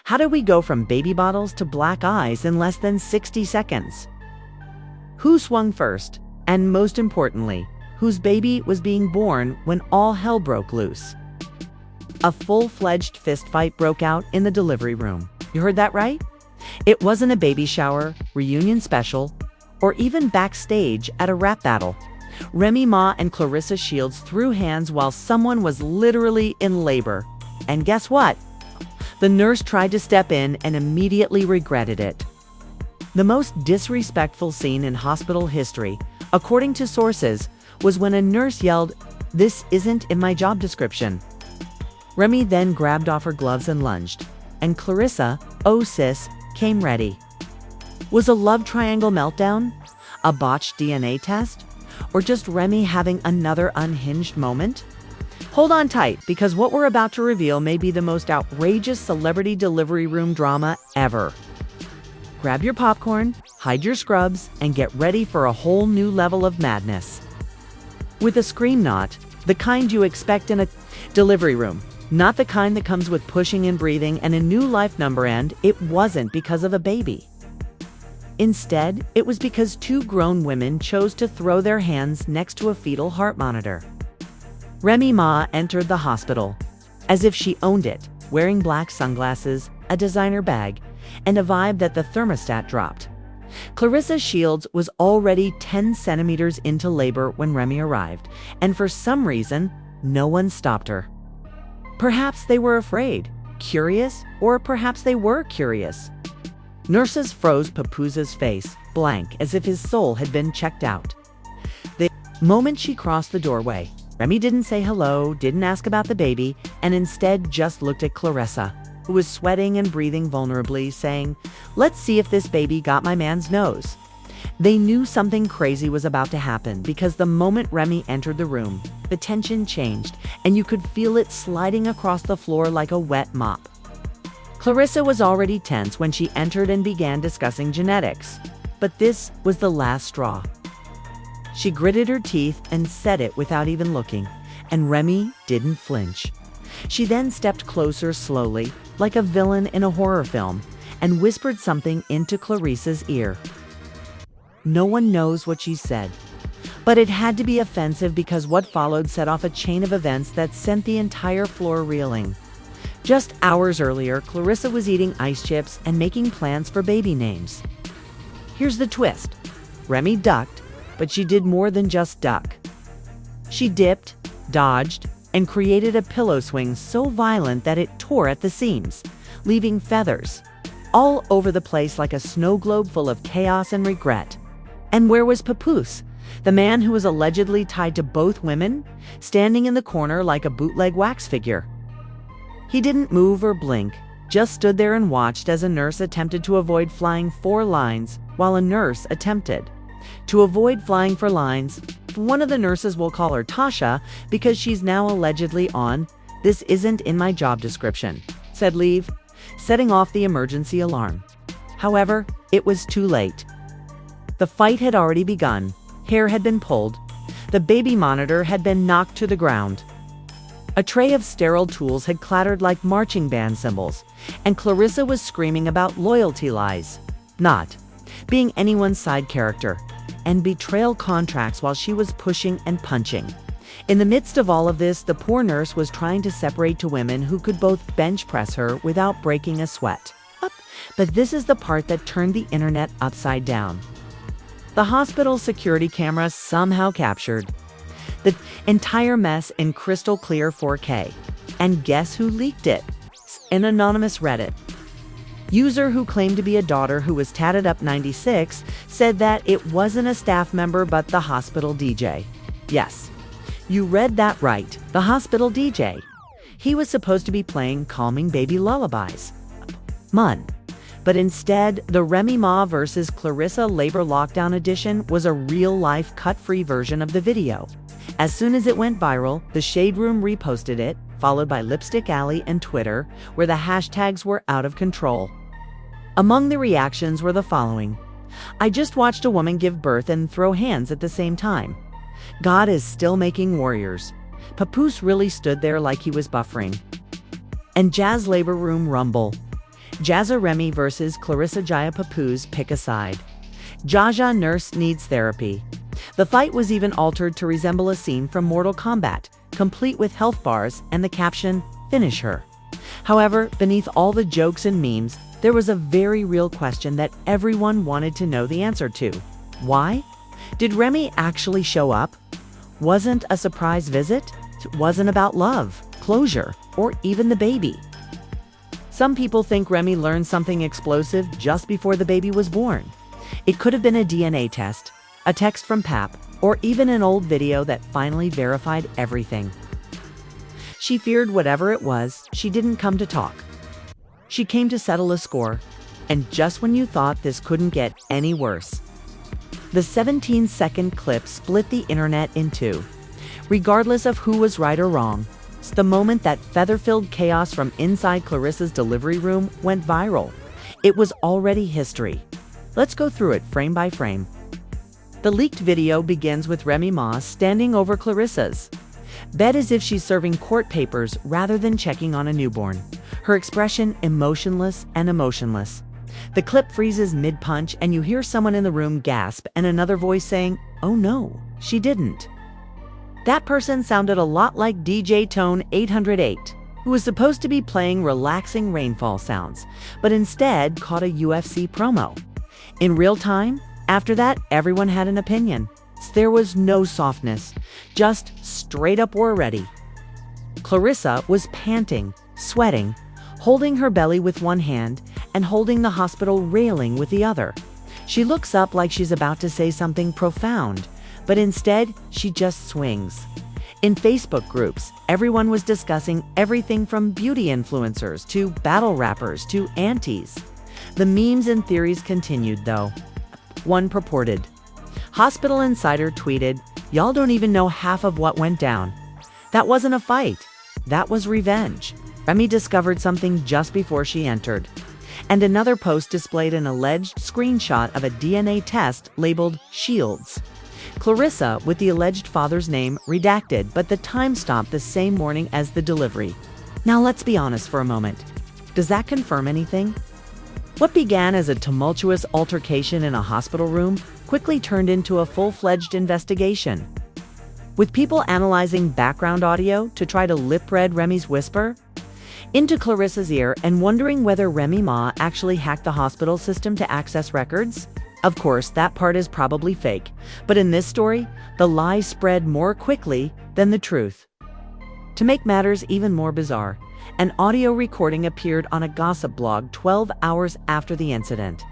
How did we go from baby bottles to black eyes in less than 60 seconds? Who swung first? And most importantly, whose baby was being born when all hell broke loose? A full-fledged fistfight broke out in the delivery room. You heard that right? It wasn't a baby shower, reunion special, or even backstage at a rap battle. Remy Ma and Claressa Shields threw hands while someone was literally in labor. And guess what? The nurse tried to step in and immediately regretted it. The most disrespectful scene in hospital history, according to sources, was when a nurse yelled, "This isn't in my job description." Remy then grabbed off her gloves and lunged, and Claressa, oh sis, came ready. Was a love triangle meltdown? A botched DNA test? Or just Remy having another unhinged moment? Hold on tight, because what we're about to reveal may be the most outrageous celebrity delivery room drama ever. Grab your popcorn, hide your scrubs, and get ready for a whole new level of madness. With a scream knot, the kind you expect in a delivery room, not the kind that comes with pushing and breathing and a new life number, and it wasn't because of a baby. Instead, it was because two grown women chose to throw their hands next to a fetal heart monitor. Remy Ma entered the hospital as if she owned it, wearing black sunglasses, a designer bag, and a vibe that the thermostat dropped. Claressa Shields was already 10 centimeters into labor when Remy arrived, and for some reason, no one stopped her. Perhaps they were afraid, curious, or perhaps they were curious. Nurses froze Papoose's face, blank, as if his soul had been checked out. The moment she crossed the doorway, Remy didn't say hello, didn't ask about the baby, and instead just looked at Claressa, who was sweating and breathing vulnerably, saying, "Let's see if this baby got my man's nose." They knew something crazy was about to happen because the moment Remy entered the room, the tension changed, and you could feel it sliding across the floor like a wet mop. Claressa was already tense when she entered and began discussing genetics, but this was the last straw. She gritted her teeth and said it without even looking, and Remy didn't flinch. She then stepped closer slowly, like a villain in a horror film, and whispered something into Claressa's ear. No one knows what she said, but it had to be offensive because what followed set off a chain of events that sent the entire floor reeling. Just hours earlier, Claressa was eating ice chips and making plans for baby names. Here's the twist. Remy ducked, but she did more than just duck. She dipped, dodged, and created a pillow swing so violent that it tore at the seams, leaving feathers all over the place like a snow globe full of chaos and regret. And where was Papoose, the man who was allegedly tied to both women, standing in the corner like a bootleg wax figure? He didn't move or blink, just stood there and watched as a nurse attempted to avoid flying 4 lines while a nurse attempted to avoid flying for lines. One of the nurses, will call her Tasha because she's now allegedly on "This isn't in my job description," said leave, setting off the emergency alarm. However, it was too late. The fight had already begun. Hair had been pulled. The baby monitor had been knocked to the ground. A tray of sterile tools had clattered like marching band cymbals, and Claressa was screaming about loyalty lies, not being anyone's side character, and betrayal contracts while she was pushing and punching. In the midst of all of this, the poor nurse was trying to separate two women who could both bench press her without breaking a sweat. But this is the part that turned the internet upside down. The hospital security cameras somehow captured the entire mess in crystal clear 4K. And guess who leaked it? An anonymous Reddit user who claimed to be a daughter who was tatted up 96 said that it wasn't a staff member but the hospital DJ. Yes, you read that right, the hospital DJ. He was supposed to be playing calming baby lullabies. But instead, the Remy Ma versus Claressa Labor Lockdown Edition was a real-life cut-free version of the video. As soon as it went viral, the Shade Room reposted it, followed by Lipstick Alley and Twitter, where the hashtags were out of control. Among the reactions were the following: "I just watched a woman give birth and throw hands at the same time. God is still making warriors. Papoose really stood there like he was buffering." And Jazz Labor Room rumble. Jaja Remy versus Claressa Jaya Papoose, pick a side. Jaja nurse needs therapy. The fight was even altered to resemble a scene from Mortal Kombat, complete with health bars and the caption, "Finish her." However, beneath all the jokes and memes, there was a very real question that everyone wanted to know the answer to. Why? Did Remy actually show up? Wasn't a surprise visit? Wasn't about love, closure, or even the baby? Some people think Remy learned something explosive just before the baby was born. It could have been a DNA test, a text from Pap, or even an old video that finally verified everything. She feared whatever it was, she didn't come to talk. She came to settle a score, and just when you thought this couldn't get any worse. The 17-second clip split the internet in two. Regardless of who was right or wrong, the moment that feather-filled chaos from inside Claressa's delivery room went viral. It was already history. Let's go through it frame by frame. The leaked video begins with Remy Ma standing over Claressa's bed as if she's serving court papers rather than checking on a newborn. Her expression emotionless and emotionless. The clip freezes mid-punch and you hear someone in the room gasp and another voice saying, "Oh no, she didn't." That person sounded a lot like DJ Tone 808, who was supposed to be playing relaxing rainfall sounds, but instead caught a UFC promo. In real time, after that, everyone had an opinion. There was no softness, just straight up war ready. Claressa was panting, sweating, holding her belly with one hand and holding the hospital railing with the other. She looks up like she's about to say something profound, but instead, she just swings. In Facebook groups, everyone was discussing everything from beauty influencers to battle rappers to aunties. The memes and theories continued, though. One purported. Hospital Insider tweeted, "Y'all don't even know half of what went down. That wasn't a fight. That was revenge." Remy discovered something just before she entered. And another post displayed an alleged screenshot of a DNA test labeled Shields. Claressa, with the alleged father's name redacted, but the timestamp the same morning as the delivery. Now let's be honest for a moment. Does that confirm anything? What began as a tumultuous altercation in a hospital room quickly turned into a full-fledged investigation. With people analyzing background audio to try to lip-read Remy's whisper into Claressa's ear and wondering whether Remy Ma actually hacked the hospital system to access records. Of course, that part is probably fake, but in this story, the lie spread more quickly than the truth. To make matters even more bizarre, an audio recording appeared on a gossip blog 12 hours after the incident.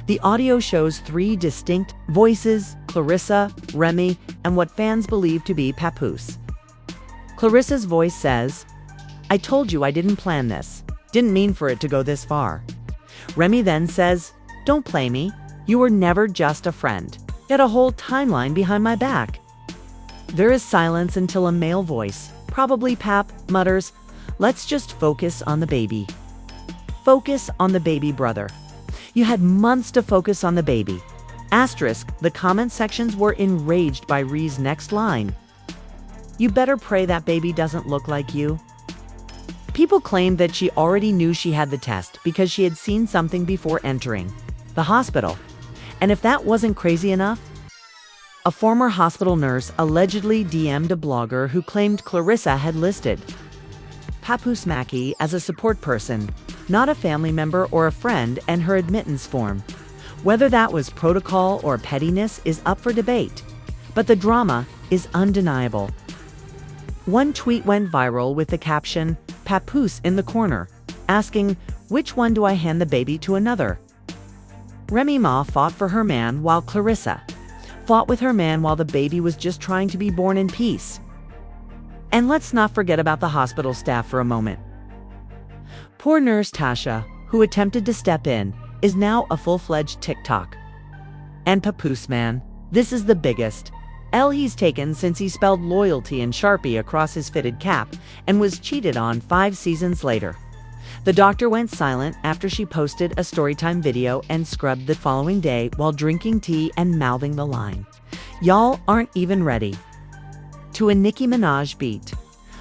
The audio shows three distinct voices: Claressa, Remy, and what fans believe to be Papoose. Claressa's voice says, "I told you I didn't plan this. Didn't mean for it to go this far." Remy then says, "Don't play me. You were never just a friend. Get a whole timeline behind my back." There is silence until a male voice, probably Pap, mutters, "Let's just focus on the baby." Focus on the baby, brother. You had months to focus on the baby. Asterisk, the comment sections were enraged by Ree's next line. "You better pray that baby doesn't look like you." People claimed that she already knew she had the test because she had seen something before entering the hospital. And if that wasn't crazy enough, a former hospital nurse allegedly DM'd a blogger who claimed Claressa had listed Papoose as a support person, not a family member or a friend, and her admittance form. Whether that was protocol or pettiness is up for debate, but the drama is undeniable. One tweet went viral with the caption, "Papoose in the corner," asking, "Which one do I hand the baby to another?" Remy Ma fought for her man while Claressa fought with her man while the baby was just trying to be born in peace. And let's not forget about the hospital staff for a moment. Poor nurse Tasha, who attempted to step in, is now a full-fledged TikTok. And Papoose man, this is the biggest L he's taken since he spelled loyalty in Sharpie across his fitted cap and was cheated on 5 seasons later. The doctor went silent after she posted a storytime video and scrubbed the following day while drinking tea and mouthing the line, "Y'all aren't even ready." To a Nicki Minaj beat,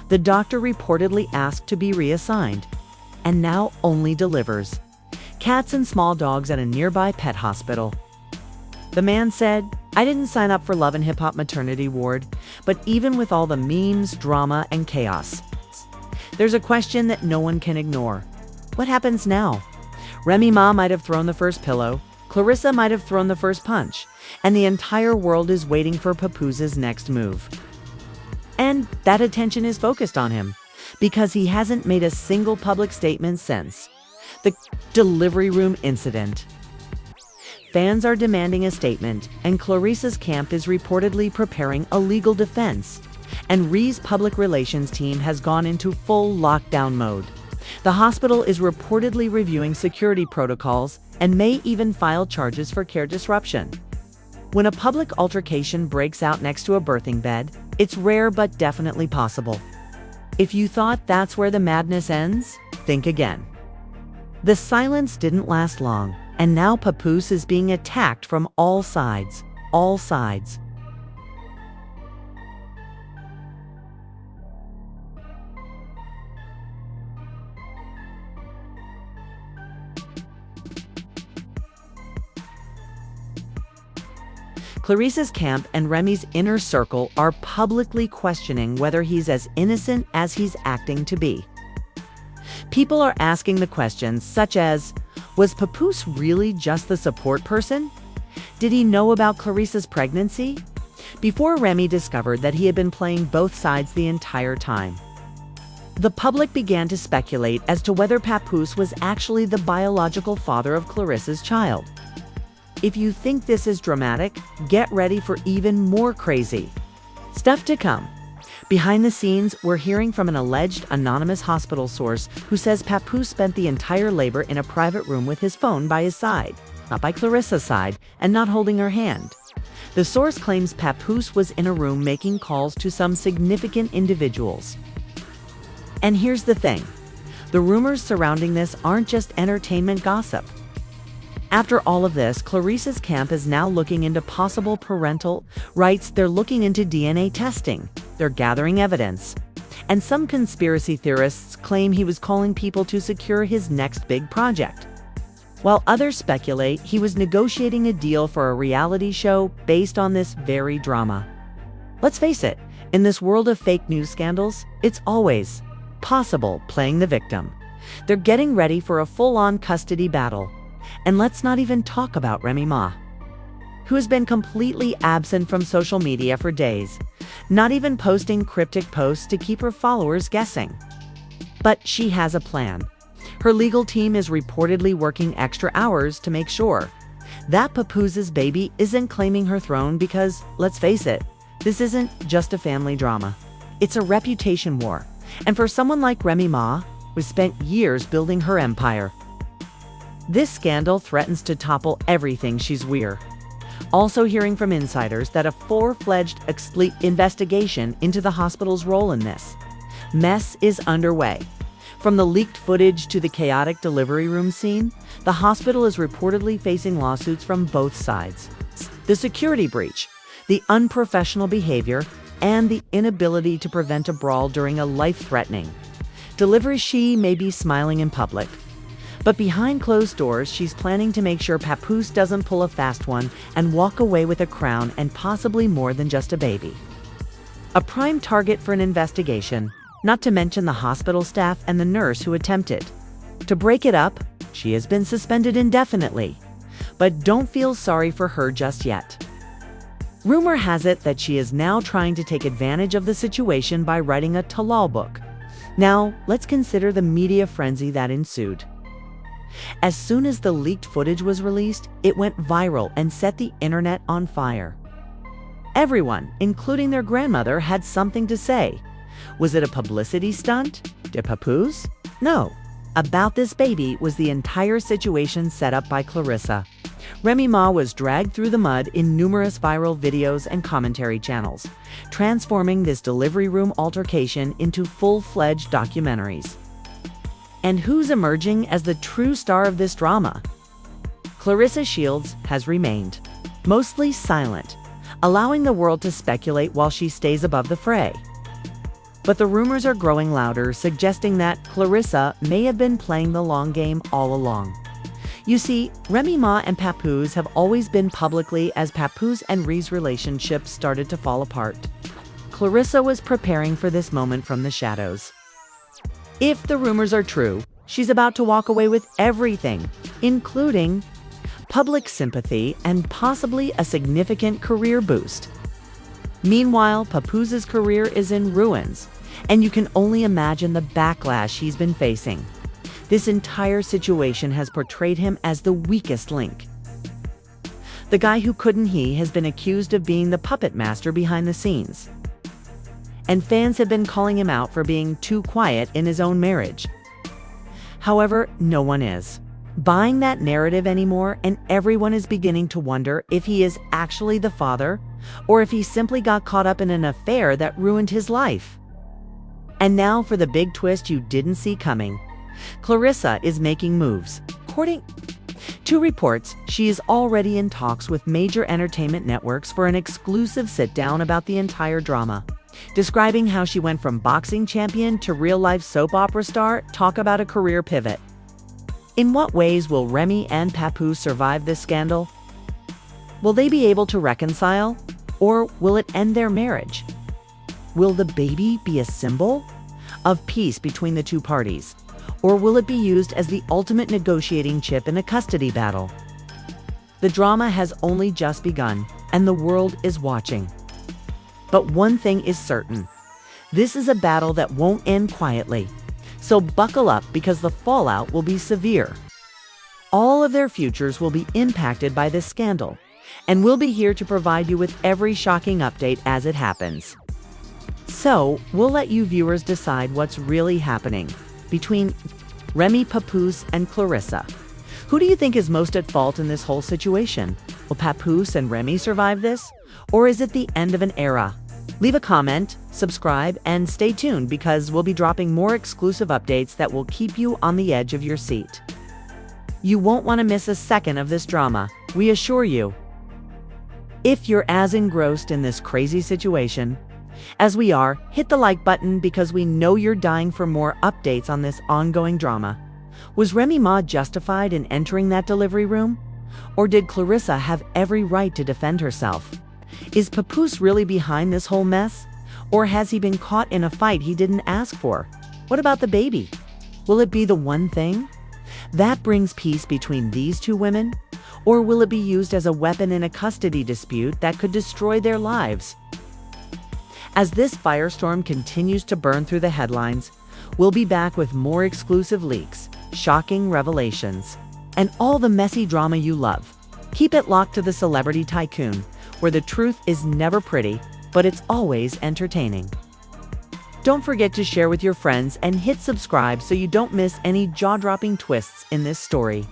the doctor reportedly asked to be reassigned. and now only delivers cats and small dogs at a nearby pet hospital. The man said, "I didn't sign up for Love and Hip Hop maternity ward, but even with all the memes, drama, and chaos, there's a question that no one can ignore. What happens now? Remy Ma might have thrown the first pillow, Claressa might have thrown the first punch, and the entire world is waiting for Papoose's next move." And that attention is focused on him, because he hasn't made a single public statement since the delivery room incident. Fans are demanding a statement, and Claressa's camp is reportedly preparing a legal defense. And Rhee's public relations team has gone into full lockdown mode. The hospital is reportedly reviewing security protocols and may even file charges for care disruption. When a public altercation breaks out next to a birthing bed, it's rare but definitely possible. If you thought that's where the madness ends, think again. The silence didn't last long, and now Papoose is being attacked from all sides. All sides. Claressa's camp and Remy's inner circle are publicly questioning whether he's as innocent as he's acting to be. People are asking the questions such as, was Papoose really just the support person? Did he know about Claressa's pregnancy? Before Remy discovered that he had been playing both sides the entire time. The public began to speculate as to whether Papoose was actually the biological father of Claressa's child. If you think this is dramatic, get ready for even more crazy stuff to come. Behind the scenes, we're hearing from an alleged anonymous hospital source who says Papoose spent the entire labor in a private room with his phone by his side, not by Claressa's side, and not holding her hand. The source claims Papoose was in a room making calls to some significant individuals. And here's the thing, the rumors surrounding this aren't just entertainment gossip. After all of this, Claressa's camp is now looking into possible parental rights. They're looking into DNA testing. They're gathering evidence. And some conspiracy theorists claim he was calling people to secure his next big project, while others speculate he was negotiating a deal for a reality show based on this very drama. Let's face it, in this world of fake news scandals, it's always possible playing the victim. They're getting ready for a full-on custody battle. And let's not even talk about Remy Ma, who has been completely absent from social media for days, not even posting cryptic posts to keep her followers guessing. But she has a plan. Her legal team is reportedly working extra hours to make sure that Papoose's baby isn't claiming her throne because, let's face it, this isn't just a family drama. It's a reputation war. And for someone like Remy Ma, who spent years building her empire, this scandal threatens to topple everything she's we're. Also hearing from insiders that a full-fledged investigation into the hospital's role in this mess is underway. From the leaked footage to the chaotic delivery room scene, the hospital is reportedly facing lawsuits from both sides. The security breach, the unprofessional behavior, and the inability to prevent a brawl during a life-threatening delivery. She may be smiling in public, but behind closed doors, she's planning to make sure Papoose doesn't pull a fast one and walk away with a crown and possibly more than just a baby. A prime target for an investigation, not to mention the hospital staff and the nurse who attempted to break it up. She has been suspended indefinitely. But don't feel sorry for her just yet. Rumor has it that she is now trying to take advantage of the situation by writing a tell-all book. Now, let's consider the media frenzy that ensued. As soon as the leaked footage was released, it went viral and set the internet on fire. Everyone, including their grandmother, had something to say. Was it a publicity stunt? Did Papoose? No. About this baby was the entire situation set up by Claressa. Remy Ma was dragged through the mud in numerous viral videos and commentary channels, transforming this delivery room altercation into full-fledged documentaries. And who's emerging as the true star of this drama? Claressa Shields has remained mostly silent, allowing the world to speculate while she stays above the fray. But the rumors are growing louder, suggesting that Claressa may have been playing the long game all along. You see, Remy Ma and Papoose have always been publicly as Papoose and Rhee's relationship started to fall apart. Claressa was preparing for this moment from the shadows. If the rumors are true, she's about to walk away with everything, including public sympathy and possibly a significant career boost. Meanwhile, Papoose's career is in ruins, and you can only imagine the backlash he's been facing. This entire situation has portrayed him as the weakest link. The guy who couldn't he has been accused of being the puppet master behind the scenes. And fans have been calling him out for being too quiet in his own marriage. However, no one is buying that narrative anymore, and everyone is beginning to wonder if he is actually the father, or if he simply got caught up in an affair that ruined his life. And now for the big twist you didn't see coming. Claressa is making moves. According to reports, she is already in talks with major entertainment networks for an exclusive sit-down about the entire drama. Describing how she went from boxing champion to real-life soap opera star, talk about a career pivot. In what ways will Remy and Papoose survive this scandal? Will they be able to reconcile? Or will it end their marriage? Will the baby be a symbol of peace between the two parties? Or will it be used as the ultimate negotiating chip in a custody battle? The drama has only just begun, and the world is watching. But one thing is certain. This is a battle that won't end quietly. So buckle up, because the fallout will be severe. All of their futures will be impacted by this scandal, and we'll be here to provide you with every shocking update as it happens. So, we'll let you viewers decide what's really happening between Remy, Papoose, and Claressa. Who do you think is most at fault in this whole situation? Will Papoose and Remy survive this? Or is it the end of an era? Leave a comment, subscribe, and stay tuned, because we'll be dropping more exclusive updates that will keep you on the edge of your seat. You won't want to miss a second of this drama, we assure you. If you're as engrossed in this crazy situation as we are, hit the like button, because we know you're dying for more updates on this ongoing drama. Was Remy Ma justified in entering that delivery room? Or did Claressa have every right to defend herself? Is Papoose really behind this whole mess? Or has he been caught in a fight he didn't ask for? What about the baby? Will it be the one thing that brings peace between these two women? Or will it be used as a weapon in a custody dispute that could destroy their lives? As this firestorm continues to burn through the headlines, we'll be back with more exclusive leaks, shocking revelations, and all the messy drama you love. Keep it locked to the Celebrity Tycoon, where the truth is never pretty, but it's always entertaining. Don't forget to share with your friends and hit subscribe so you don't miss any jaw-dropping twists in this story.